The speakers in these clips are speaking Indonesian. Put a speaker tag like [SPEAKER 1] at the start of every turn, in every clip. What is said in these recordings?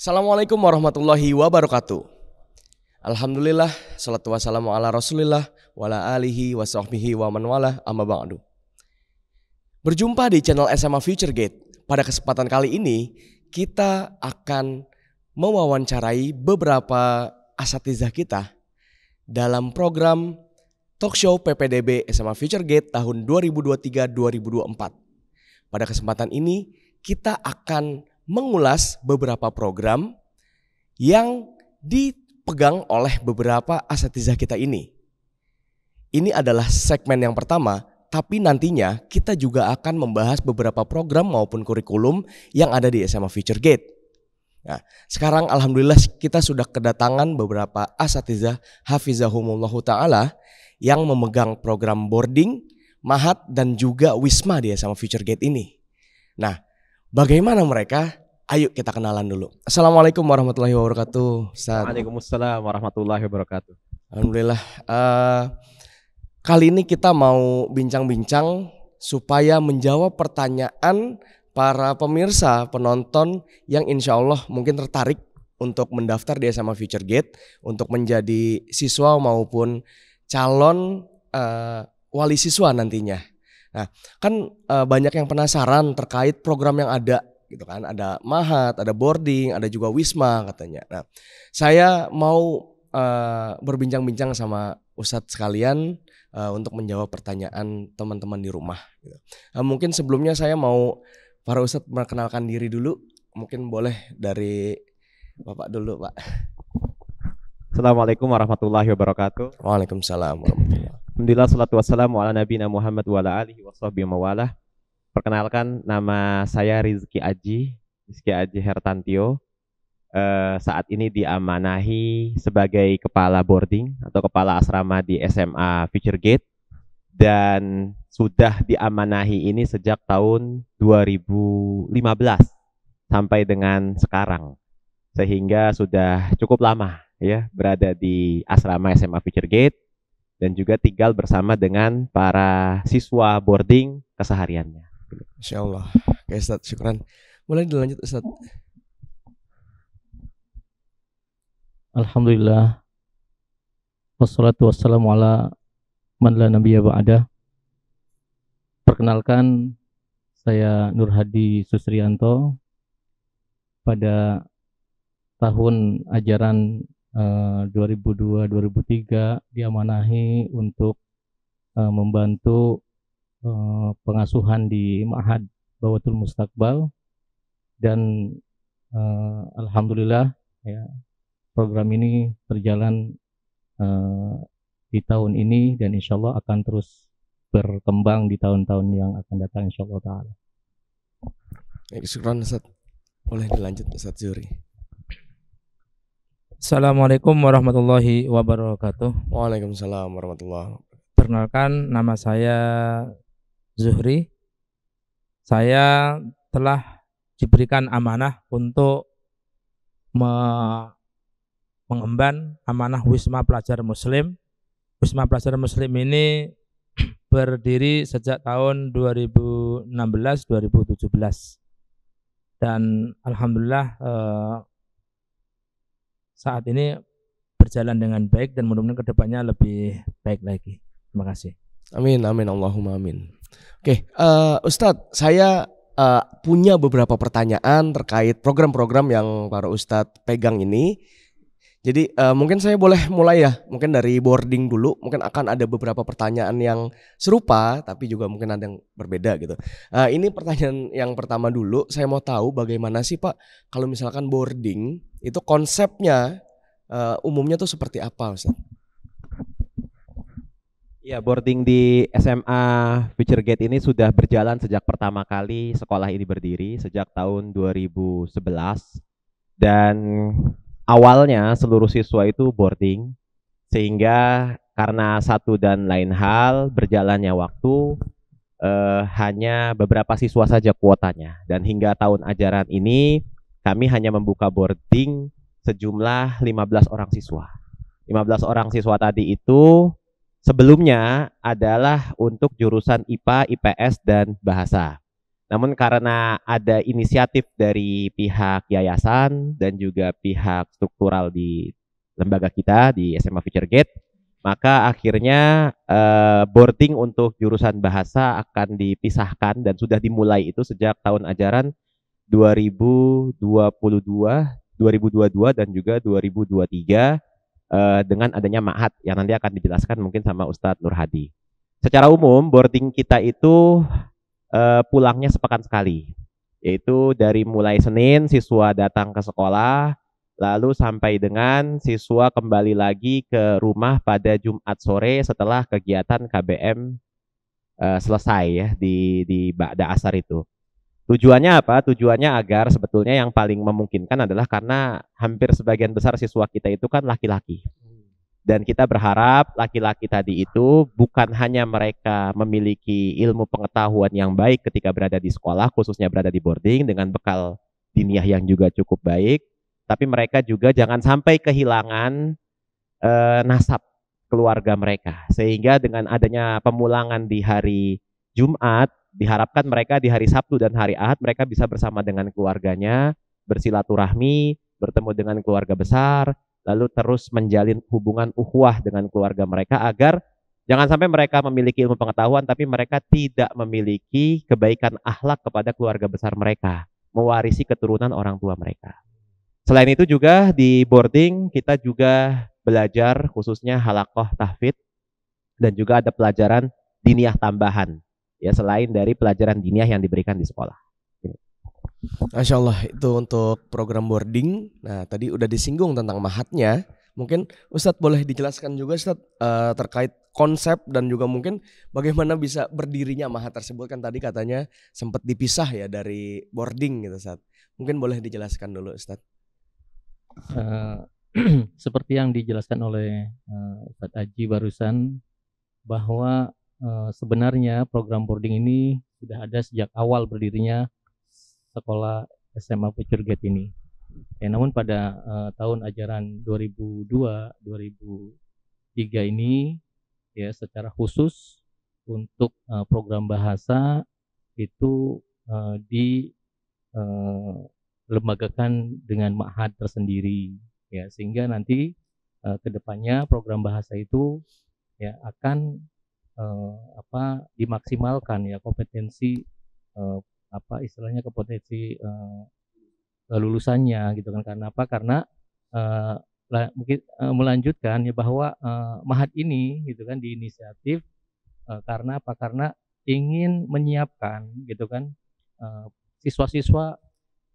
[SPEAKER 1] Assalamualaikum warahmatullahi wabarakatuh. Alhamdulillah, salatu wassalamu ala rasulillah wa ala alihi wa sahbihi wa man wala amma ba'du. Berjumpa di channel SMA Future Gate. Pada kesempatan kali ini kita akan mewawancarai beberapa asatizah kita dalam program talk show PPDB SMA Future Gate tahun 2023-2024. Pada kesempatan ini kita akan mengulas beberapa program yang dipegang oleh beberapa asatizah kita ini. Ini adalah segmen yang pertama, tapi nantinya kita juga akan membahas beberapa program maupun kurikulum yang ada di SMA Future Gate. Nah, sekarang alhamdulillah kita sudah kedatangan beberapa asatizah hafizahumullahu ta'ala yang memegang program boarding, mahat dan juga wisma di SMA Future Gate ini. Nah, bagaimana mereka? Ayo kita kenalan dulu. Assalamualaikum warahmatullahi wabarakatuh.
[SPEAKER 2] Waalaikumsalam warahmatullahi wabarakatuh.
[SPEAKER 1] Alhamdulillah. Kali ini kita mau bincang-bincang supaya menjawab pertanyaan para pemirsa, penonton yang insya Allah mungkin tertarik untuk mendaftar di SMA Future Gate untuk menjadi siswa maupun calon wali siswa nantinya. Nah, kan banyak yang penasaran terkait program yang ada gitu kan. Ada mahat, ada boarding, ada juga wisma katanya. Nah, saya mau berbincang-bincang sama Ustadz sekalian untuk menjawab pertanyaan teman-teman di rumah gitu. Mungkin sebelumnya saya mau para Ustadz memperkenalkan diri dulu. Mungkin boleh dari Bapak dulu, Pak.
[SPEAKER 2] Assalamualaikum warahmatullahi wabarakatuh.
[SPEAKER 1] Waalaikumsalam warahmatullahi wabarakatuh.
[SPEAKER 2] Alhamdulillah, salatu wassalamu ala nabiyina Muhammad wa ala alihi wa sahbihi mawalah. Perkenalkan, nama saya Rizky Aji Hertantio. Saat ini diamanahi sebagai kepala boarding atau kepala asrama di SMA Future Gate, dan sudah diamanahi ini sejak tahun 2015 sampai dengan sekarang, sehingga sudah cukup lama ya berada di asrama SMA Future Gate dan juga tinggal bersama dengan para siswa boarding kesehariannya.
[SPEAKER 1] Insya Allah. Oke Ustadz, syukran. Boleh dilanjut Ustadz.
[SPEAKER 3] Alhamdulillah. Wassalatu wassalamu ala man la nabiyya ba'da. Perkenalkan, saya Nur Hadi Susrianto. Pada tahun ajaran 2002-2003 diamanahi untuk membantu pengasuhan di Ma'had Bawatul Mustaqbal, dan alhamdulillah ya, program ini berjalan di tahun ini dan insya Allah akan terus berkembang di tahun-tahun yang akan datang insya Allah ta'ala.
[SPEAKER 1] Syukran Ustadz. Boleh dilanjut Ustadz Zuri.
[SPEAKER 4] Assalamualaikum warahmatullahi wabarakatuh.
[SPEAKER 1] Waalaikumsalam warahmatullahi wabarakatuh.
[SPEAKER 4] Perkenalkan, nama saya Zuhri. Saya telah diberikan amanah untuk mengemban amanah Wisma Pelajar Muslim. Wisma Pelajar Muslim ini berdiri sejak tahun 2016-2017 dan alhamdulillah saat ini berjalan dengan baik dan mudah-mudahan kedepannya lebih baik lagi. Terima kasih.
[SPEAKER 1] Amin, amin, Allahumma amin. Oke, Ustadz, saya punya beberapa pertanyaan terkait program-program yang para Ustadz pegang ini. Jadi mungkin saya boleh mulai ya, mungkin dari boarding dulu. Mungkin akan ada beberapa pertanyaan yang serupa, tapi juga mungkin ada yang berbeda gitu. Ini pertanyaan yang pertama dulu, saya mau tahu bagaimana sih Pak, kalau misalkan boarding itu konsepnya umumnya tuh seperti apa Ustadz?
[SPEAKER 2] Ya, boarding di SMA Future Gate ini sudah berjalan sejak pertama kali sekolah ini berdiri sejak tahun 2011, dan awalnya seluruh siswa itu boarding, sehingga karena satu dan lain hal berjalannya waktu hanya beberapa siswa saja kuotanya, dan hingga tahun ajaran ini kami hanya membuka boarding sejumlah 15 orang siswa. 15 orang siswa tadi itu sebelumnya adalah untuk jurusan IPA, IPS, dan bahasa. Namun karena ada inisiatif dari pihak yayasan dan juga pihak struktural di lembaga kita di SMA Future Gate, maka akhirnya boarding untuk jurusan bahasa akan dipisahkan dan sudah dimulai itu sejak tahun ajaran 2022, 2022 dan juga 2023 dengan adanya ma'had yang nanti akan dijelaskan mungkin sama Ustadz Nur Hadi. Secara umum boarding kita itu pulangnya sepekan sekali, yaitu dari mulai Senin siswa datang ke sekolah, lalu sampai dengan siswa kembali lagi ke rumah pada Jumat sore setelah kegiatan KBM selesai ya di Ba'da Asar itu. Tujuannya apa? Tujuannya agar sebetulnya yang paling memungkinkan adalah karena hampir sebagian besar siswa kita itu kan laki-laki. Dan kita berharap laki-laki tadi itu bukan hanya mereka memiliki ilmu pengetahuan yang baik ketika berada di sekolah, khususnya berada di boarding dengan bekal diniyah yang juga cukup baik, tapi mereka juga jangan sampai kehilangan nasab keluarga mereka. Sehingga dengan adanya pemulangan di hari Jumat, diharapkan mereka di hari Sabtu dan hari Ahad mereka bisa bersama dengan keluarganya, bersilaturahmi, bertemu dengan keluarga besar, lalu terus menjalin hubungan ukhuwah dengan keluarga mereka agar jangan sampai mereka memiliki ilmu pengetahuan tapi mereka tidak memiliki kebaikan akhlak kepada keluarga besar mereka, mewarisi keturunan orang tua mereka. Selain itu juga di boarding kita juga belajar khususnya halaqah tahfidz dan juga ada pelajaran diniyah tambahan ya selain dari pelajaran diniyah yang diberikan di sekolah.
[SPEAKER 1] Masya Allah, itu untuk program boarding. Nah, tadi udah disinggung tentang mahatnya. Mungkin Ustadz boleh dijelaskan juga Ustadz terkait konsep dan juga mungkin bagaimana bisa berdirinya mahat tersebut. Kan tadi katanya sempat dipisah ya dari boarding gitu Ustadz. Mungkin boleh dijelaskan dulu Ustadz.
[SPEAKER 3] Seperti yang dijelaskan oleh Ustadz Aji barusan, bahwa sebenarnya program boarding ini sudah ada sejak awal berdirinya sekolah SMA Future Gate ini. Ya, namun pada tahun ajaran 2002-2003 ini ya secara khusus untuk program bahasa itu dilembagakan dengan ma'had tersendiri ya, sehingga nanti kedepannya program bahasa itu ya akan dimaksimalkan ya kompetensi istilahnya kompetensi lulusannya gitu kan. Karena apa? Karena mungkin melanjutkan ya bahwa ma'had ini gitu kan diinisiatif karena apa? Karena ingin menyiapkan gitu kan siswa-siswa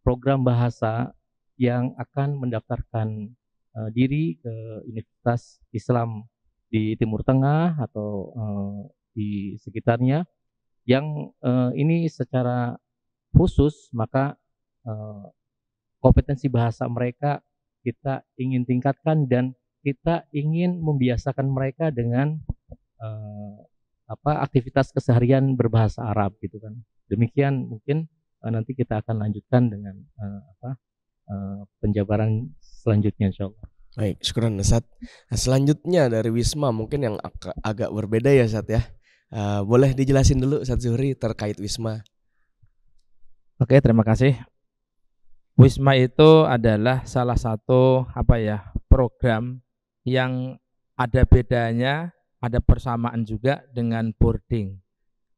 [SPEAKER 3] program bahasa yang akan mendaftarkan diri ke Universitas Islam di Timur Tengah atau di sekitarnya yang ini secara khusus, maka kompetensi bahasa mereka kita ingin tingkatkan dan kita ingin membiasakan mereka dengan aktivitas keseharian berbahasa Arab gitu kan. Demikian mungkin nanti kita akan lanjutkan dengan penjabaran selanjutnya insyaallah.
[SPEAKER 1] Baik, syukran Ustadz. Nah, selanjutnya dari Wisma mungkin yang agak berbeda ya Ustadz ya. Boleh dijelasin dulu Ustadz Zuhri terkait Wisma.
[SPEAKER 4] Oke, terima kasih. Wisma itu adalah salah satu program yang ada bedanya, ada persamaan juga dengan boarding.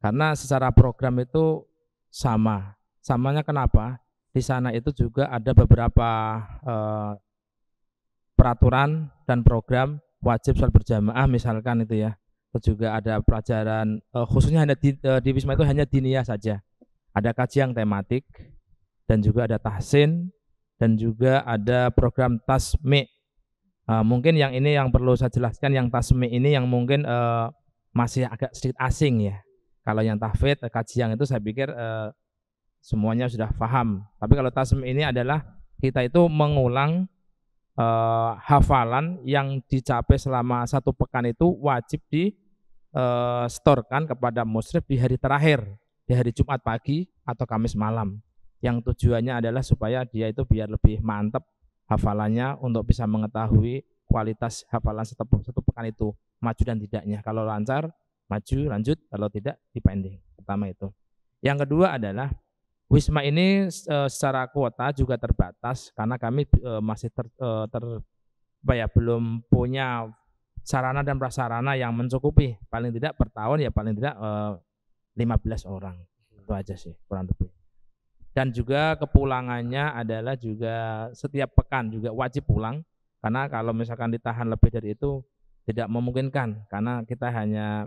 [SPEAKER 4] Karena secara program itu sama. Samanya kenapa? Di sana itu juga ada beberapa peraturan dan program wajib sholat berjamaah misalkan itu ya. Terus juga ada pelajaran khususnya hanya di Wisma itu hanya diniyah saja. Ada kajian tematik dan juga ada tahsin dan juga ada program tasmi'. Mungkin yang ini yang perlu saya jelaskan, yang tasmi' ini yang mungkin masih agak sedikit asing ya. Kalau yang tahfidz kajian itu saya pikir semuanya sudah paham. Tapi kalau tasmi' ini adalah kita itu mengulang hafalan yang dicapai selama 1 pekan itu wajib di setorkan kepada musyrif di hari terakhir, di hari Jumat pagi atau Kamis malam. Yang tujuannya adalah supaya dia itu biar lebih mantap hafalannya untuk bisa mengetahui kualitas hafalan satu pekan itu, maju dan tidaknya. Kalau lancar, maju, lanjut, kalau tidak, dipending. Pertama itu. Yang kedua adalah Wisma ini secara kuota juga terbatas karena kami masih belum punya sarana dan prasarana yang mencukupi. Paling tidak per tahun ya paling tidak 15 orang. Itu aja sih kurang lebih. Dan juga kepulangannya adalah juga setiap pekan juga wajib pulang, karena kalau misalkan ditahan lebih dari itu tidak memungkinkan, karena kita hanya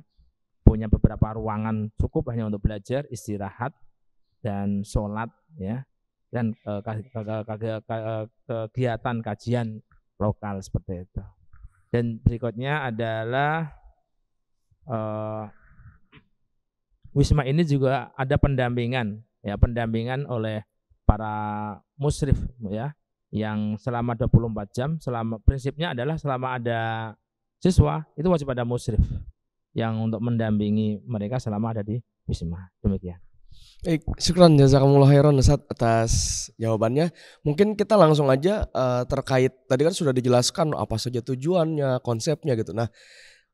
[SPEAKER 4] punya beberapa ruangan cukup hanya untuk belajar, istirahat, dan sholat, ya, dan kegiatan kajian lokal seperti itu. Dan berikutnya adalah Wisma ini juga ada pendampingan, ya, pendampingan oleh para musyrif, ya, yang selama 24 jam, prinsipnya adalah selama ada siswa itu wajib ada musyrif yang untuk mendampingi mereka selama ada di Wisma. Demikian.
[SPEAKER 1] Baik, syukran jazakumullah khairan Ustaz atas jawabannya. Mungkin kita langsung aja terkait tadi kan sudah dijelaskan apa saja tujuannya, konsepnya gitu. Nah,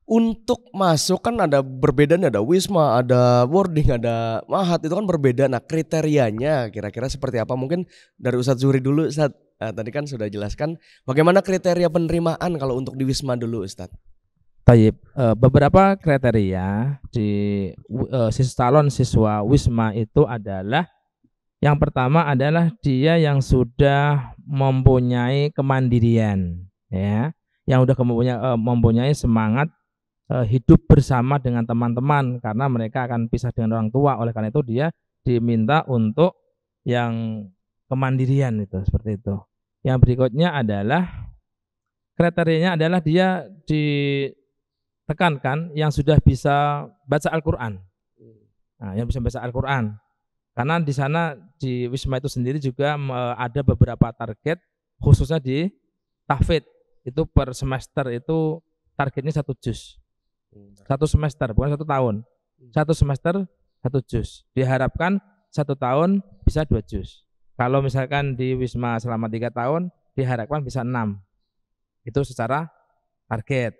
[SPEAKER 1] untuk masuk kan ada berbeda nih, ada Wisma, ada boarding, ada Mahat, itu kan berbeda. Nah, kriterianya kira-kira seperti apa? Mungkin dari Ustaz Zuhri dulu, Ustaz. Tadi kan sudah jelaskan bagaimana kriteria penerimaan kalau untuk di Wisma dulu, Ustaz.
[SPEAKER 4] Tayyib, beberapa kriteria di calon siswa Wisma itu adalah yang pertama adalah dia yang sudah mempunyai kemandirian, ya, yang sudah mempunyai semangat hidup bersama dengan teman-teman, karena mereka akan pisah dengan orang tua. Oleh karena itu dia diminta untuk yang kemandirian itu, seperti itu. Yang berikutnya adalah kriterianya adalah dia ditekankan yang sudah bisa baca Al-Quran. Nah, yang bisa baca Al-Quran. Karena di sana di Wisma itu sendiri juga ada beberapa target, khususnya di tahfidz. Itu per semester itu targetnya 1 juz. 1 semester, bukan 1 tahun. 1 semester 1 juz. Diharapkan 1 tahun bisa 2 juz. Kalau misalkan di Wisma selama 3 tahun, diharapkan bisa 6. Itu secara target.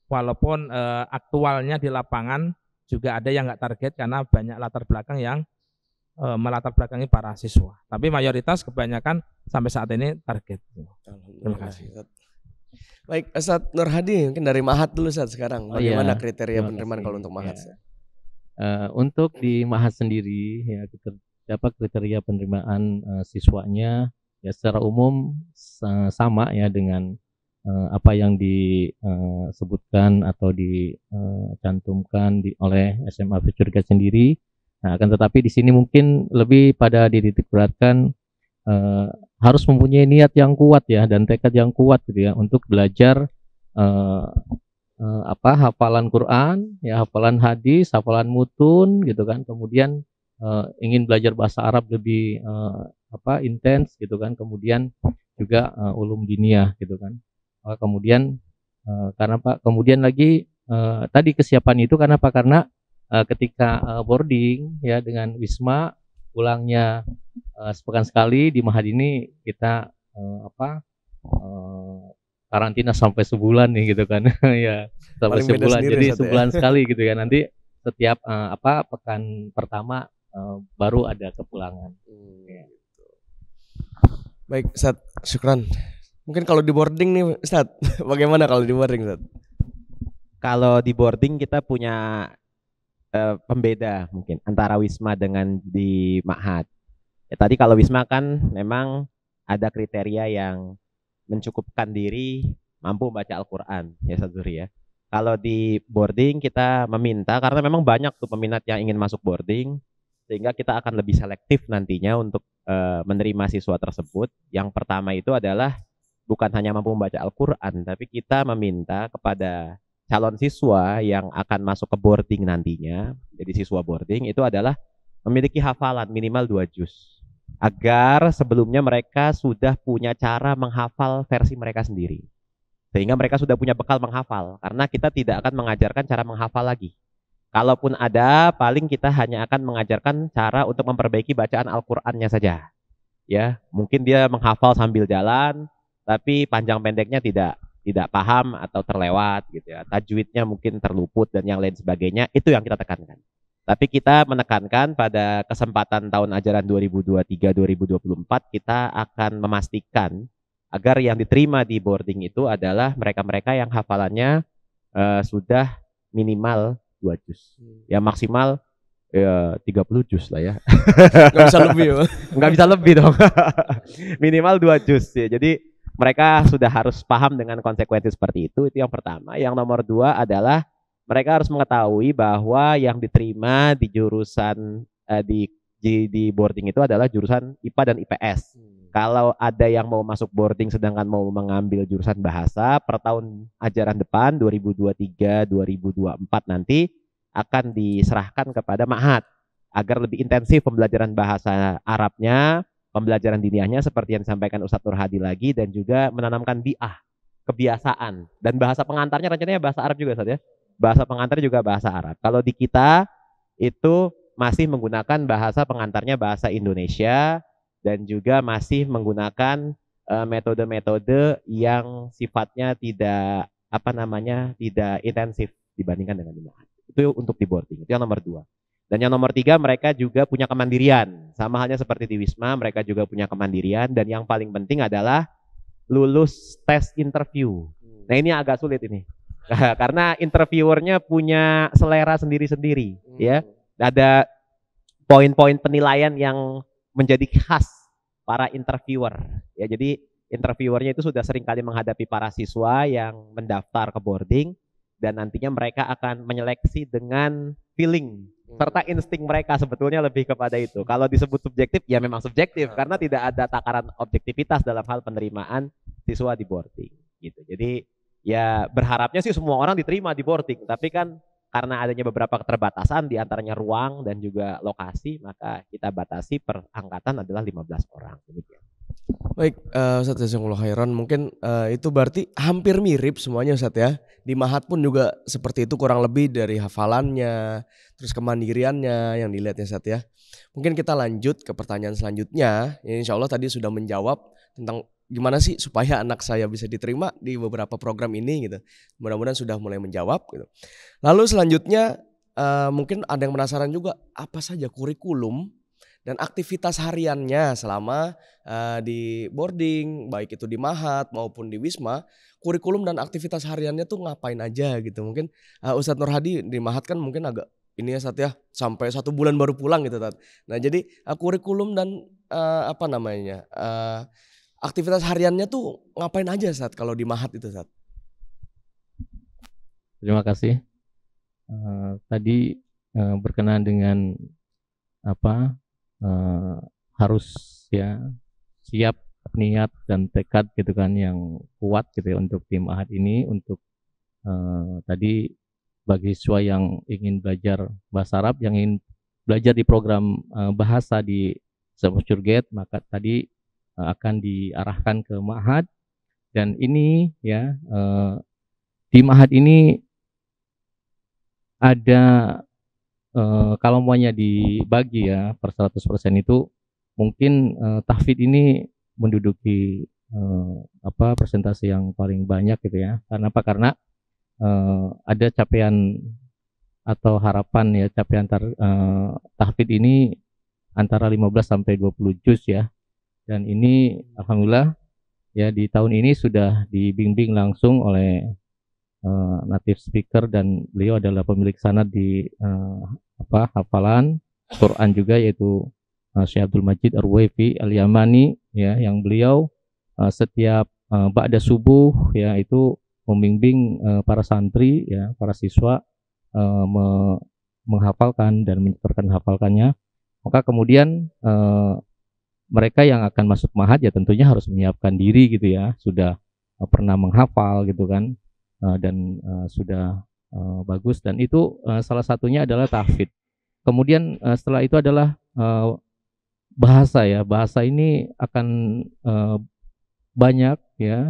[SPEAKER 4] Walaupun aktualnya di lapangan juga ada yang nggak target karena banyak latar belakang yang melatar belakangi para siswa. Tapi mayoritas kebanyakan sampai saat ini target. Terima kasih.
[SPEAKER 1] Baik, Ustaz Nur Hadi, mungkin dari Mahat dulu Ustaz sekarang. Bagaimana kriteria penerimaan kalau untuk Mahat?
[SPEAKER 5] Ya. Untuk di Mahat sendiri ya dapat kriteria penerimaan siswanya ya secara umum sama ya dengan apa yang disebutkan atau dicantumkan oleh SMA Future Guide sendiri. Nah, akan tetapi di sini mungkin lebih pada dititik beratkan harus mempunyai niat yang kuat ya dan tekad yang kuat gitu ya untuk belajar hafalan Quran, ya hafalan hadis, hafalan mutun gitu kan. Kemudian ingin belajar bahasa Arab lebih intens gitu kan. Kemudian juga ulum diniyah gitu kan. Kemudian kemudian lagi tadi kesiapan itu karena apa? Karena ketika boarding ya dengan Wisma pulangnya sepekan sekali, di Mahat ini kita karantina sampai sebulan nih gitu kan. Ya sampai
[SPEAKER 1] Paling
[SPEAKER 5] sebulan, jadi sebulan
[SPEAKER 1] ya.
[SPEAKER 5] sekali gitu ya. Nanti setiap pekan pertama baru ada kepulangan. Ya.
[SPEAKER 1] Baik Ustaz, syukran. Mungkin kalau di boarding nih Ustaz, bagaimana kalau di boarding Ustaz?
[SPEAKER 2] Kalau di boarding kita punya pembeda mungkin antara Wisma dengan di Mahat. Ya, tadi kalau Wisma kan memang ada kriteria yang mencukupkan diri mampu membaca Al-Quran ya Saduri ya. Kalau di boarding kita meminta karena memang banyak tuh peminat yang ingin masuk boarding, sehingga kita akan lebih selektif nantinya untuk menerima siswa tersebut. Yang pertama itu adalah bukan hanya mampu membaca Al-Quran, tapi kita meminta kepada calon siswa yang akan masuk ke boarding nantinya, jadi siswa boarding itu adalah memiliki hafalan minimal 2 juz. Agar sebelumnya mereka sudah punya cara menghafal versi mereka sendiri. Sehingga mereka sudah punya bekal menghafal. Karena kita tidak akan mengajarkan cara menghafal lagi. Kalaupun ada, paling kita hanya akan mengajarkan cara untuk memperbaiki bacaan Al-Qur'annya saja. Ya, mungkin dia menghafal sambil jalan, tapi panjang pendeknya tidak paham atau terlewat gitu ya. Tajwidnya mungkin terluput dan yang lain sebagainya, itu yang kita tekankan. Tapi kita menekankan pada kesempatan tahun ajaran 2023-2024 kita akan memastikan agar yang diterima di boarding itu adalah mereka-mereka yang hafalannya sudah minimal 2 juz. Ya maksimal ya 30 juz lah ya.
[SPEAKER 1] Nggak bisa lebih ya.
[SPEAKER 2] Nggak bisa lebih dong. Minimal 2 juz ya. Jadi mereka sudah harus paham dengan konsekuensi seperti itu yang pertama. Yang nomor 2 adalah mereka harus mengetahui bahwa yang diterima di jurusan di boarding itu adalah jurusan IPA dan IPS. Kalau ada yang mau masuk boarding sedangkan mau mengambil jurusan bahasa per tahun ajaran depan 2023-2024 nanti akan diserahkan kepada ma'had agar lebih intensif pembelajaran bahasa Arabnya, pembelajaran diniyahnya seperti yang disampaikan Ustadz Nur Hadi lagi, dan juga menanamkan bi'ah, kebiasaan, dan bahasa pengantarnya rencananya bahasa Arab juga Ustadz ya. Bahasa pengantar juga bahasa Arab. Kalau di kita itu masih menggunakan bahasa pengantarnya bahasa Indonesia dan juga masih menggunakan metode-metode yang sifatnya tidak tidak intensif dibandingkan dengan di ma'had. Itu untuk di boarding. Itu yang nomor 2. Dan yang nomor 3 mereka juga punya kemandirian. Sama halnya seperti di Wisma, mereka juga punya kemandirian, dan yang paling penting adalah lulus tes interview. Nah, ini agak sulit ini. Karena interviewernya punya selera sendiri-sendiri ya. Ada poin-poin penilaian yang menjadi khas para interviewer ya. Jadi interviewernya itu sudah sering kali menghadapi para siswa yang mendaftar ke boarding, dan nantinya mereka akan menyeleksi dengan feeling serta insting mereka, sebetulnya lebih kepada itu. Kalau disebut subjektif ya memang subjektif karena tidak ada takaran objektivitas dalam hal penerimaan siswa di boarding gitu. Jadi ya berharapnya sih semua orang diterima di boarding, tapi kan karena adanya beberapa keterbatasan di antaranya ruang dan juga lokasi, maka kita batasi per angkatan adalah 15 orang. Demikian.
[SPEAKER 1] Baik, Ustadz Jazakumullah khairan. Mungkin itu berarti hampir mirip semuanya Ustadz ya. Di ma'had pun juga seperti itu kurang lebih dari hafalannya, terus kemandiriannya yang dilihatnya Ustadz ya. Mungkin kita lanjut ke pertanyaan selanjutnya. Insya Allah tadi sudah menjawab tentang gimana sih supaya anak saya bisa diterima di beberapa program ini gitu. Mudah-mudahan sudah mulai menjawab gitu. Lalu selanjutnya mungkin ada yang penasaran juga apa saja kurikulum dan aktivitas hariannya selama di boarding, baik itu di ma'had maupun di Wisma. Kurikulum dan aktivitas hariannya tuh ngapain aja gitu. Mungkin Ustadz Nur Hadi di ma'had kan mungkin agak ini ya Ustadz ya, sampai 1 bulan baru pulang gitu Ustadz. Nah jadi kurikulum dan aktivitas hariannya tuh ngapain aja Ustadz kalau di ma'had itu Ustadz?
[SPEAKER 5] Terima kasih. Tadi berkenaan dengan harus ya siap niat dan tekad gitu kan yang kuat gitu ya untuk tim ma'had ini, untuk tadi bagi siswa yang ingin belajar bahasa Arab, yang ingin belajar di program bahasa di Surgate, maka tadi akan diarahkan ke ma'had. Dan ini ya di ma'had ini ada kalau semuanya dibagi ya per 100% itu mungkin tahfidz ini menduduki persentase yang paling banyak gitu ya. Karena apa? Karena ada capaian atau harapan ya, capaian tahfidz ini antara 15 sampai 20 juz ya. Dan ini alhamdulillah ya di tahun ini sudah dibimbing langsung oleh native speaker, dan beliau adalah pemilik sanad di hafalan Quran juga, yaitu Syekh Abdul Majid Ar-Ruwaifi Al-Yamani ya, yang beliau setiap ba'da subuh ya itu membimbing para santri ya, para siswa menghafalkan dan menyetorkan hafalkannya. Maka kemudian mereka yang akan masuk ma'had ya tentunya harus menyiapkan diri gitu ya, sudah pernah menghafal gitu kan, dan sudah bagus, dan itu salah satunya adalah tahfidz. Kemudian setelah itu adalah bahasa ya. Bahasa ini akan banyak ya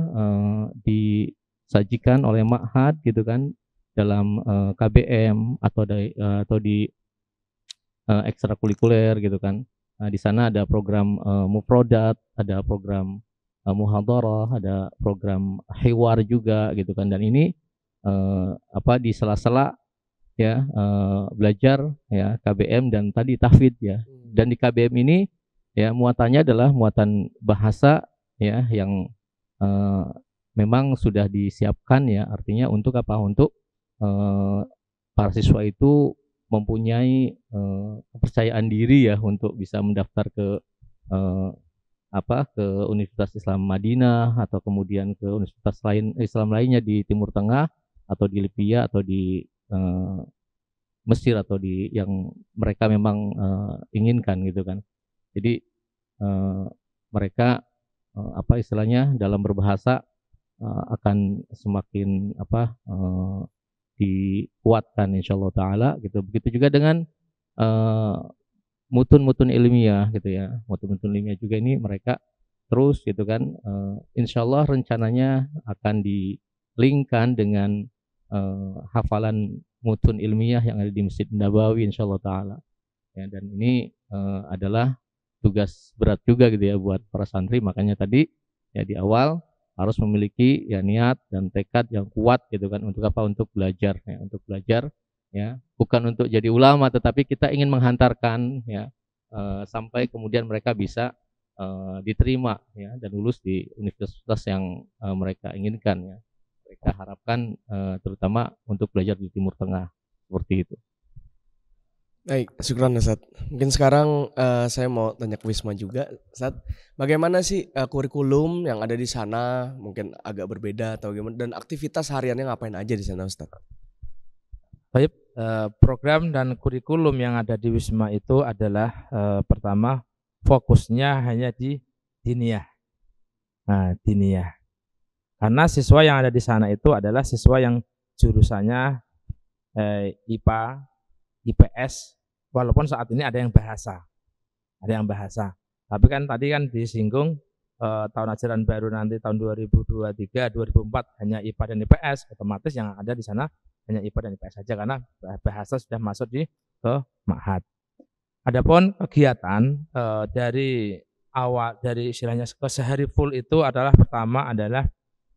[SPEAKER 5] disajikan oleh ma'had gitu kan dalam KBM atau di ekstrakurikuler gitu kan. Nah, di sana ada program mufrodat, ada program muhadharah, ada program hiwar juga gitu kan. Dan ini di sela-sela ya belajar ya KBM dan tadi tahfidz ya. Dan di KBM ini ya muatannya adalah muatan bahasa ya yang memang sudah disiapkan ya, artinya untuk apa? Untuk para siswa itu mempunyai kepercayaan diri ya untuk bisa mendaftar ke ke Universitas Islam Madinah atau kemudian ke universitas lain Islam lainnya di Timur Tengah atau di Libya atau di Mesir atau di yang mereka memang inginkan gitu kan. Jadi mereka istilahnya dalam berbahasa akan semakin dikuatkan insyaallah taala gitu. Begitu juga dengan mutun-mutun ilmiah gitu ya. Mutun-mutun ilmiah juga ini mereka terus gitu kan insyaallah rencananya akan di-linkkan dengan hafalan mutun ilmiah yang ada di Masjid Nabawi insyaallah taala. Ya, dan ini adalah tugas berat juga gitu ya buat para santri, makanya tadi ya di awal harus memiliki ya niat dan tekad yang kuat gitu kan untuk apa? Untuk belajar ya, bukan untuk jadi ulama, tetapi kita ingin menghantarkan ya sampai kemudian mereka bisa diterima ya dan lulus di universitas yang mereka inginkan ya. Mereka harapkan terutama untuk belajar di Timur Tengah seperti itu.
[SPEAKER 1] Baik, syukran Ustaz. Mungkin sekarang saya mau tanya ke Wisma juga, Ustaz. Bagaimana sih kurikulum yang ada di sana? Mungkin agak berbeda atau gimana? Dan aktivitas hariannya ngapain aja di sana, Ustaz?
[SPEAKER 4] Baik, program dan kurikulum yang ada di Wisma itu adalah pertama fokusnya hanya di diniyah. Nah, diniyah. Karena siswa yang ada di sana itu adalah siswa yang jurusannya IPA, IPS, walaupun saat ini ada yang bahasa. Tapi kan tadi kan disinggung tahun ajaran baru nanti tahun 2023, 2004 hanya IPA dan IPS, otomatis yang ada di sana hanya IPA dan IPS saja karena bahasa sudah masuk ke ma'had. Adapun kegiatan dari awal dari istilahnya ke sehari full itu adalah pertama adalah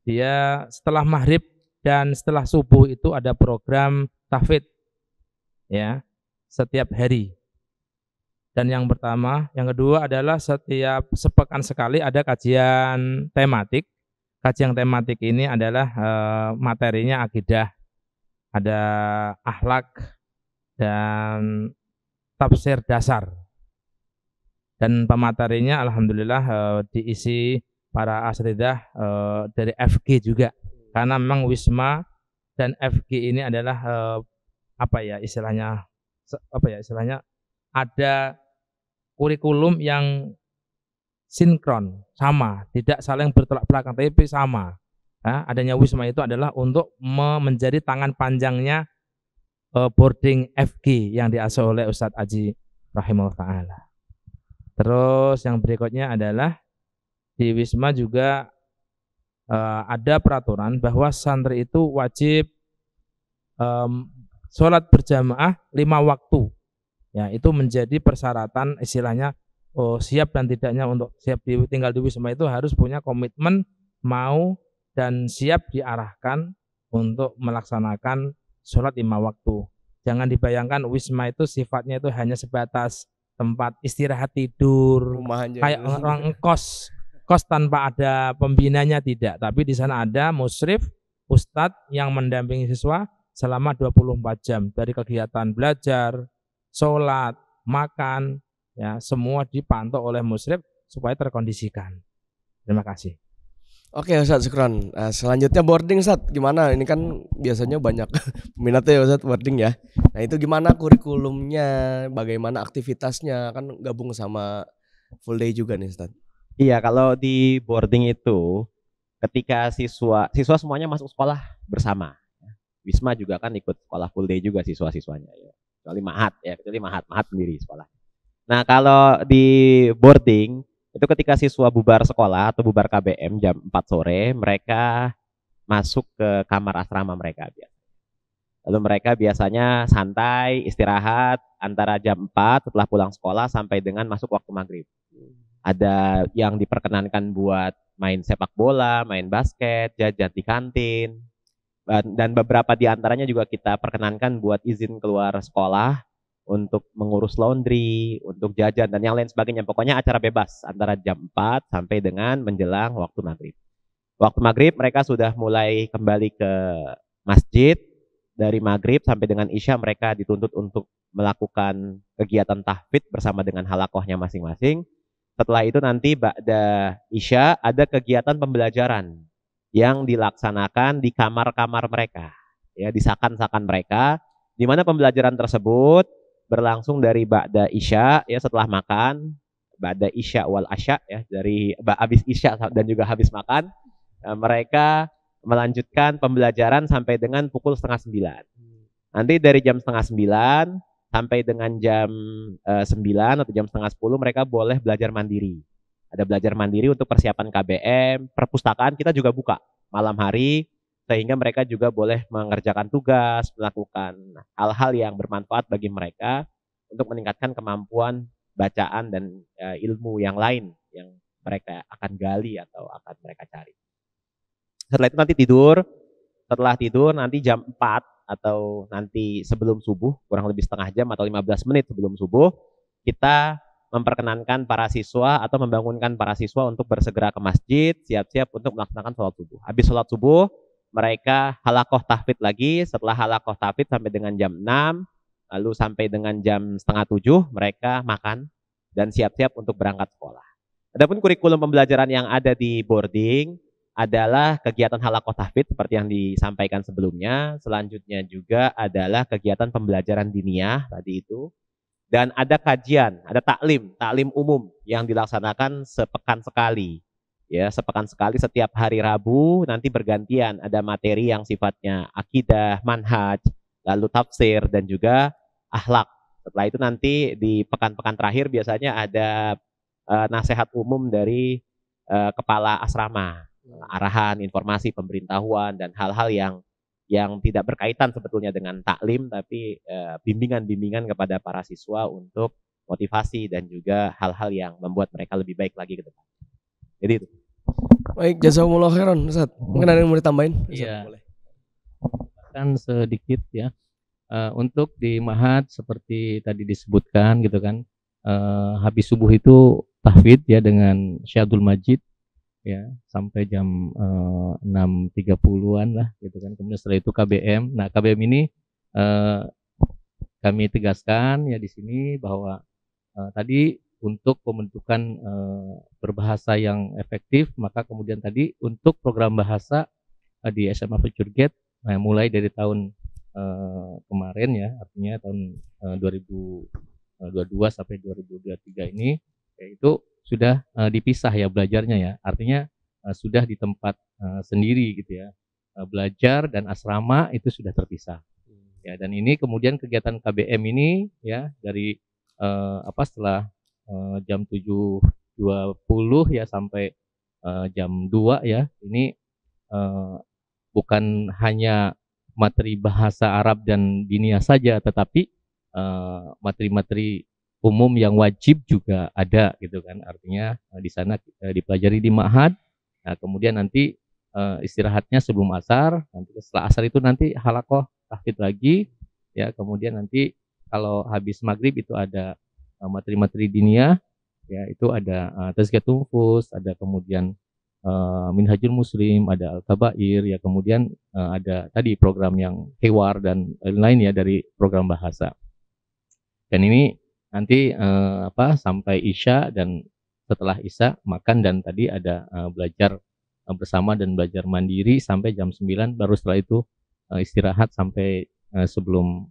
[SPEAKER 4] dia setelah maghrib dan setelah subuh itu ada program tahfidz ya setiap hari. Dan yang kedua adalah setiap sepekan sekali ada kajian tematik. Kajian tematik ini adalah materinya akidah, ada akhlak dan tafsir dasar. Dan pematerinya alhamdulillah diisi para asatidzah dari FG juga. Karena memang Wisma dan FG ini adalah istilahnya ada kurikulum yang sinkron, sama, tidak saling bertolak belakang, tapi sama. Adanya Wisma itu adalah untuk menjadi tangan panjangnya boarding FG yang diasuh oleh Ustadz Aji rahimahullah ta'ala. Terus yang berikutnya adalah di Wisma juga ada peraturan bahwa santri itu wajib sholat berjamaah 5 waktu. Ya, itu menjadi persyaratan istilahnya siap dan tidaknya untuk siap tinggal di Wisma itu harus punya komitmen mau dan siap diarahkan untuk melaksanakan sholat 5 waktu. Jangan dibayangkan Wisma itu sifatnya itu hanya sebatas tempat istirahat tidur, kayak orang kos tanpa ada pembinanya, tidak. Tapi di sana ada musyrif, ustadz yang mendampingi siswa selama 24 jam dari kegiatan belajar, sholat, makan, ya semua dipantau oleh musyrif supaya terkondisikan. Terima kasih.
[SPEAKER 1] Oke Ustaz, syukran. Selanjutnya boarding Ustaz, gimana? Ini kan biasanya banyak peminatnya ya Ustaz boarding ya. Nah itu gimana kurikulumnya, bagaimana aktivitasnya, kan gabung sama full day juga nih Ustaz.
[SPEAKER 2] Iya, kalau di boarding itu ketika siswa semuanya masuk sekolah bersama. Wisma juga kan ikut sekolah full day juga siswa-siswanya ya. Kecuali Mahat sendiri sekolah. Nah kalau di boarding itu ketika siswa bubar sekolah atau bubar KBM jam 4 sore, mereka masuk ke kamar asrama mereka biasa. Lalu mereka biasanya santai, istirahat antara jam 4 setelah pulang sekolah sampai dengan masuk waktu maghrib. Ada yang diperkenankan buat main sepak bola, main basket, jajan di kantin. dan beberapa di antaranya juga kita perkenankan buat izin keluar sekolah untuk mengurus laundry, untuk jajan dan yang lain sebagainya. Pokoknya acara bebas antara jam 4 sampai dengan menjelang waktu maghrib. Waktu maghrib mereka sudah mulai kembali ke masjid. Dari maghrib sampai dengan isya mereka dituntut untuk melakukan kegiatan tahfidz bersama dengan halakohnya masing-masing. Setelah itu nanti ba'da isya ada kegiatan pembelajaran yang dilaksanakan di kamar-kamar mereka, ya, di sakan-sakan mereka, di mana pembelajaran tersebut berlangsung dari ba'da isya, ya, setelah makan, ba'da isya wal asya, ya, dari habis isya dan juga habis makan, mereka melanjutkan pembelajaran sampai dengan pukul 8:30. Nanti dari jam 8:30 sampai dengan jam 9 atau jam 9:30 mereka boleh belajar mandiri. Ada belajar mandiri untuk persiapan KBM, perpustakaan kita juga buka malam hari, sehingga mereka juga boleh mengerjakan tugas, melakukan hal-hal yang bermanfaat bagi mereka untuk meningkatkan kemampuan bacaan dan ilmu yang lain yang mereka akan gali atau akan mereka cari. Setelah itu nanti tidur. Setelah tidur nanti jam 4 atau nanti sebelum subuh, kurang lebih setengah jam atau 15 menit sebelum subuh, kita memperkenankan para siswa atau membangunkan para siswa untuk bersegera ke masjid, siap-siap untuk melaksanakan sholat subuh. Habis sholat subuh, mereka halakoh tahfidz lagi. Setelah halakoh tahfidz sampai dengan jam 6, lalu sampai dengan jam 6:30, mereka makan dan siap-siap untuk berangkat sekolah. Adapun kurikulum pembelajaran yang ada di boarding adalah kegiatan halakoh tahfidz seperti yang disampaikan sebelumnya. Selanjutnya juga adalah kegiatan pembelajaran diniyah tadi itu. Dan ada kajian, ada taklim umum yang dilaksanakan sepekan sekali. Ya, sepekan sekali setiap hari Rabu nanti bergantian ada materi yang sifatnya akidah, manhaj, lalu tafsir dan juga akhlak. Setelah itu nanti di pekan-pekan terakhir biasanya ada nasihat umum dari kepala asrama. Arahan, informasi, pemberitahuan dan hal-hal yang tidak berkaitan sebetulnya dengan taklim, tapi bimbingan-bimbingan kepada para siswa untuk motivasi dan juga hal-hal yang membuat mereka lebih baik lagi ke depan. Jadi itu.
[SPEAKER 1] Baik, jazakumullah khairan Ustaz. Mungkin ada yang mau ditambahin?
[SPEAKER 5] Iya.
[SPEAKER 1] Boleh.
[SPEAKER 5] Kan sedikit ya. Untuk di Mahat seperti tadi disebutkan gitu kan, habis subuh itu tahfidz ya dengan Syadul Majid ya sampai jam 6:30-an lah gitu kan. Kemudian setelah itu KBM. Nah, KBM ini kami tegaskan ya di sini bahwa tadi untuk pembentukan berbahasa yang efektif, maka kemudian tadi untuk program bahasa di SMA Future Gate mulai dari tahun kemarin ya, artinya tahun 2022 sampai 2023 ini yaitu sudah dipisah ya belajarnya ya, artinya sudah di tempat sendiri gitu ya, belajar dan asrama itu sudah terpisah ya. Dan ini kemudian kegiatan KBM ini ya dari setelah jam 7.20 ya sampai jam 2 ya, ini bukan hanya materi bahasa Arab dan diniyah saja, tetapi materi-materi umum yang wajib juga ada gitu kan. Artinya di sana dipelajari di ma'had. Nah, kemudian nanti istirahatnya sebelum asar. Nanti setelah asar itu nanti halakoh tahfidz lagi ya. Kemudian nanti kalau habis maghrib itu ada materi-materi diniyah ya, itu ada tazkiyatun nufus, ada kemudian Minhajul Muslim, ada Al-Kabair ya, kemudian ada tadi program yang hewar dan lain ya dari program bahasa. Dan ini nanti sampai isya, dan setelah isya makan, dan tadi ada belajar bersama dan belajar mandiri sampai jam 9, baru setelah itu istirahat sampai sebelum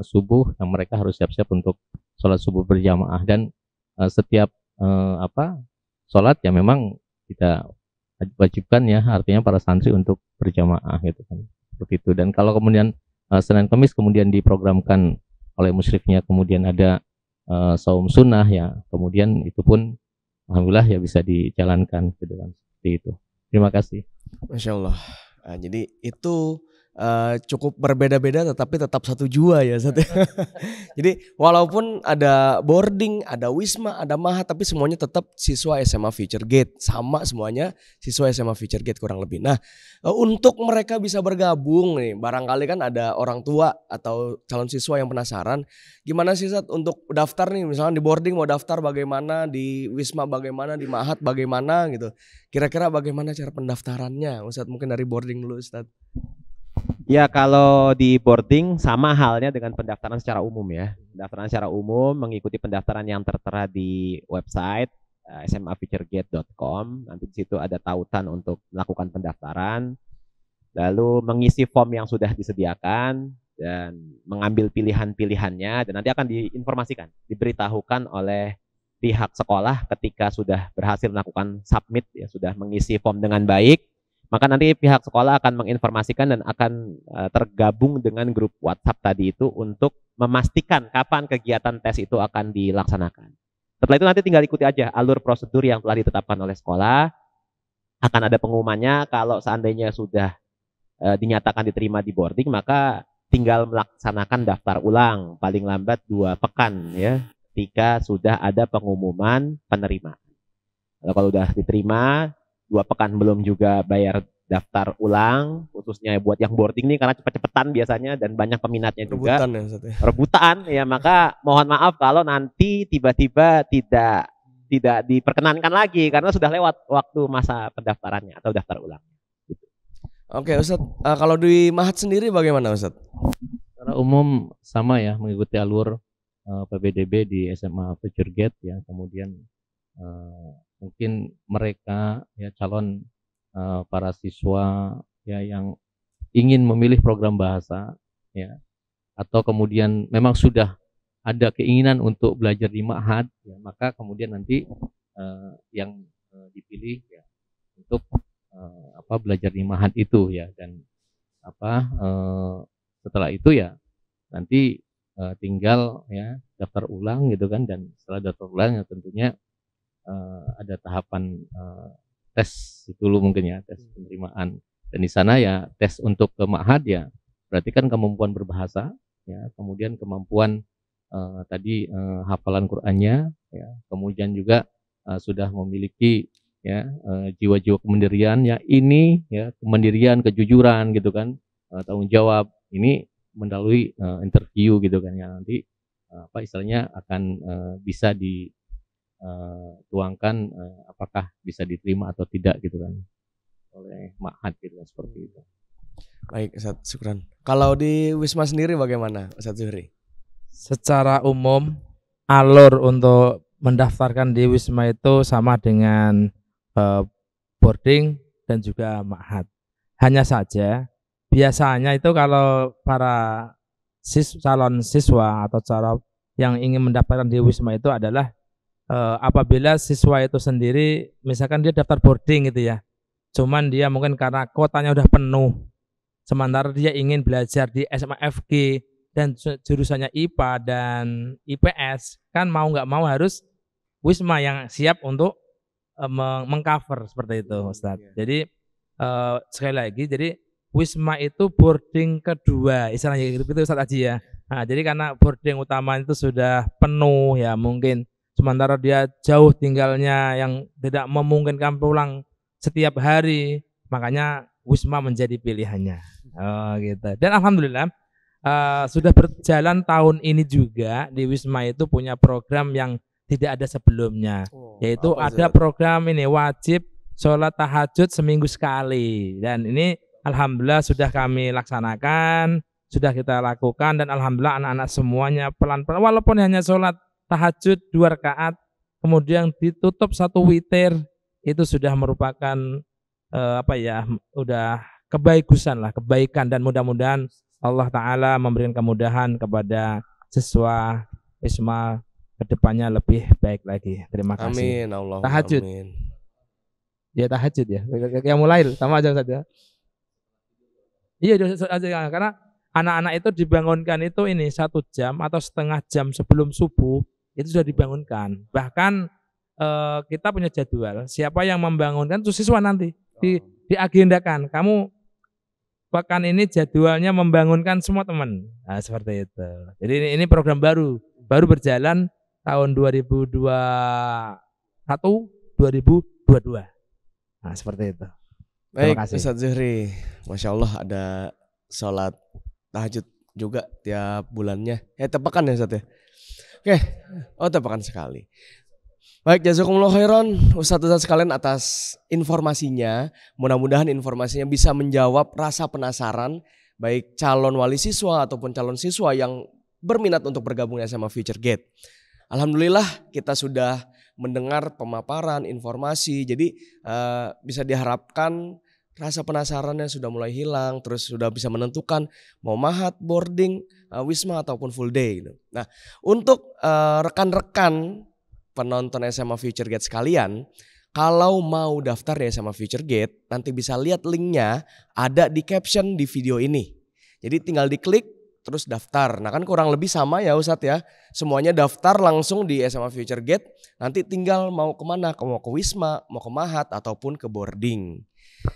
[SPEAKER 5] subuh. Nah, mereka harus siap-siap untuk sholat subuh berjamaah, dan setiap sholat ya memang kita wajibkan ya, artinya para santri untuk berjamaah gitu kan, seperti itu. Dan kalau kemudian Senin Kamis kemudian diprogramkan oleh musyrifnya, kemudian ada saum sunnah ya, kemudian itu pun alhamdulillah ya bisa dijalankan gitu kan, seperti itu. Terima kasih.
[SPEAKER 1] Masya Allah. Jadi itu cukup berbeda-beda tetapi tetap satu jua ya Ustadz. Jadi walaupun ada boarding, ada wisma, ada mahat, tapi semuanya tetap siswa SMA Future Gate, sama semuanya siswa SMA Future Gate kurang lebih. Nah, untuk mereka bisa bergabung nih, barangkali kan ada orang tua atau calon siswa yang penasaran, gimana sih Ustadz untuk daftar nih, misalnya di boarding mau daftar bagaimana, di wisma bagaimana, di mahat bagaimana gitu. Kira-kira bagaimana cara pendaftarannya Ustadz? Mungkin dari boarding dulu Ustadz.
[SPEAKER 2] Ya, kalau di boarding sama halnya dengan pendaftaran secara umum ya. Pendaftaran secara umum mengikuti pendaftaran yang tertera di website smafuturegate.com. Nanti di situ ada tautan untuk melakukan pendaftaran. Lalu mengisi form yang sudah disediakan dan mengambil pilihan-pilihannya, dan nanti akan diinformasikan, diberitahukan oleh pihak sekolah ketika sudah berhasil melakukan submit ya, sudah mengisi form dengan baik. Maka nanti pihak sekolah akan menginformasikan dan akan tergabung dengan grup WhatsApp tadi itu untuk memastikan kapan kegiatan tes itu akan dilaksanakan. Setelah itu nanti tinggal ikuti aja alur prosedur yang telah ditetapkan oleh sekolah. Akan ada pengumumannya kalau seandainya sudah dinyatakan diterima di boarding, maka tinggal melaksanakan daftar ulang paling lambat 2 pekan ya, ketika sudah ada pengumuman penerimaan. Kalau sudah diterima 2 pekan belum juga bayar daftar ulang, khususnya buat yang boarding nih karena cepet-cepetan biasanya dan banyak peminatnya juga.
[SPEAKER 1] Rebutan ya Ustadz ya.
[SPEAKER 2] Rebutan ya, maka mohon maaf kalau nanti tiba-tiba tidak diperkenankan lagi karena sudah lewat waktu masa pendaftarannya atau daftar ulang. Gitu.
[SPEAKER 1] Oke Ustadz, kalau di mahat sendiri bagaimana Ustadz?
[SPEAKER 5] Secara umum sama ya, mengikuti alur PBDB di SMA Future Gate ya. Kemudian mungkin mereka ya calon para siswa ya yang ingin memilih program bahasa ya, atau kemudian memang sudah ada keinginan untuk belajar di ma'had ya, maka kemudian nanti yang dipilih ya untuk belajar di ma'had itu ya, dan setelah itu ya nanti tinggal ya daftar ulang gitu kan, dan setelah daftar ulang ya tentunya ada tahapan tes dulu mungkin ya, tes penerimaan, dan di sana ya tes untuk ke ma'had ya berarti kan kemampuan berbahasa ya, kemudian kemampuan tadi hafalan Qur'annya ya, kemudian juga sudah memiliki ya jiwa-jiwa kemandirian ya, ini ya kemandirian, kejujuran gitu kan, tanggung jawab ini melalui interview gitu kan ya, nanti istilahnya akan bisa dituangkan apakah bisa diterima atau tidak gitu kan oleh ma'had gitu kan, seperti itu.
[SPEAKER 1] Baik Ustadz, syukran. Kalau di wisma sendiri bagaimana Ustadz Zuhri?
[SPEAKER 4] Secara umum alur untuk mendaftarkan di wisma itu sama dengan boarding dan juga ma'had. Hanya saja biasanya itu kalau para calon siswa atau calon yang ingin mendaftarkan di wisma itu adalah apabila siswa itu sendiri misalkan dia daftar boarding gitu ya, cuman dia mungkin karena kuotanya udah penuh, sementara dia ingin belajar di SMA FG dan jurusannya IPA dan IPS, kan mau nggak mau harus wisma yang siap untuk mengcover seperti itu Ustadz. Jadi sekali lagi, jadi wisma itu boarding kedua istilahnya gitu Ustadz Aji ya. Nah, jadi karena boarding utama itu sudah penuh ya, mungkin sementara dia jauh tinggalnya yang tidak memungkinkan pulang setiap hari, makanya wisma menjadi pilihannya. Oh gitu. Dan alhamdulillah sudah berjalan tahun ini juga di wisma itu punya program yang tidak ada sebelumnya, yaitu ada program ini wajib sholat tahajud seminggu sekali, dan ini alhamdulillah sudah kami laksanakan, sudah kita lakukan, dan alhamdulillah anak-anak semuanya pelan-pelan walaupun hanya sholat tahajud 2 rakaat kemudian ditutup 1 witir, itu sudah merupakan udah kebaikan, dan mudah-mudahan Allah Ta'ala memberikan kemudahan kepada siswa wisma kedepannya lebih baik lagi. Terima kasih.
[SPEAKER 1] Amin. Allah.
[SPEAKER 4] Tahajud.
[SPEAKER 1] Amin.
[SPEAKER 4] Ya tahajud ya. Yang mulai sama aja saja. Iya aja, karena anak-anak itu dibangunkan itu ini 1 jam atau setengah jam sebelum subuh itu sudah dibangunkan. Bahkan kita punya jadwal. Siapa yang membangunkan itu siswa nanti diagendakan. Kamu pekan ini jadwalnya membangunkan semua teman. Nah, seperti itu. Jadi ini program baru berjalan tahun 2021 2022. Nah, seperti itu. Terima
[SPEAKER 1] Baik,
[SPEAKER 4] kasih.
[SPEAKER 1] Ustadz Zuhri, Masya Allah ada sholat tahajud juga tiap bulannya. Tepakan ya Ustadz ya? Oke, tepakan sekali. Baik, jazakumullah khairan Ustadz sekalian atas informasinya. Mudah-mudahan informasinya bisa menjawab rasa penasaran baik calon wali siswa ataupun calon siswa yang berminat untuk bergabung di SMA Future Gate. Alhamdulillah kita sudah mendengar pemaparan informasi, jadi bisa diharapkan rasa penasarannya sudah mulai hilang, terus sudah bisa menentukan mau mahat, boarding, wisma ataupun full day. Nah, untuk rekan-rekan penonton SMA Future Gate sekalian, kalau mau daftar di SMA Future Gate, nanti bisa lihat linknya ada di caption di video ini. Jadi tinggal diklik terus daftar. Nah kan kurang lebih sama ya Ustadz ya. Semuanya daftar langsung di SMA Future Gate. Nanti tinggal mau kemana, mau ke wisma, mau ke mahat ataupun ke boarding.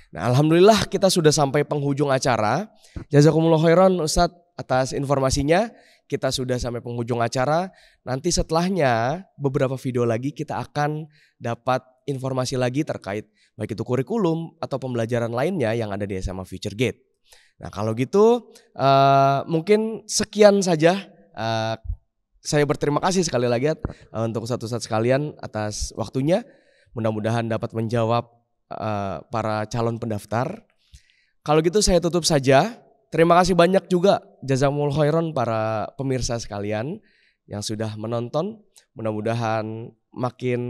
[SPEAKER 1] Nah alhamdulillah kita sudah sampai penghujung acara. Jazakumullah khairan Ustadz atas informasinya. Kita sudah sampai penghujung acara. Nanti setelahnya beberapa video lagi kita akan dapat informasi lagi terkait baik itu kurikulum atau pembelajaran lainnya yang ada di SMA Future Gate. Nah kalau gitu mungkin sekian saja. Saya berterima kasih sekali lagi untuk Ustadz sekalian atas waktunya. Mudah-mudahan dapat menjawab para calon pendaftar. Kalau gitu saya tutup saja. Terima kasih banyak juga jazakumullah khairan para pemirsa sekalian yang sudah menonton. Mudah-mudahan makin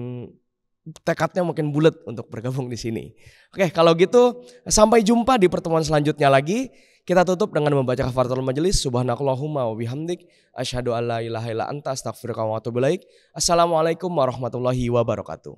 [SPEAKER 1] tekadnya makin bulat untuk bergabung di sini. Oke, kalau gitu sampai jumpa di pertemuan selanjutnya lagi. Kita tutup dengan membaca kafaratul majelis. Subhanakallahumma wa bihamdik asyhadu an la ilaha illa anta astaghfiruka wa atubu ilaik. Assalamualaikum warahmatullahi wabarakatuh.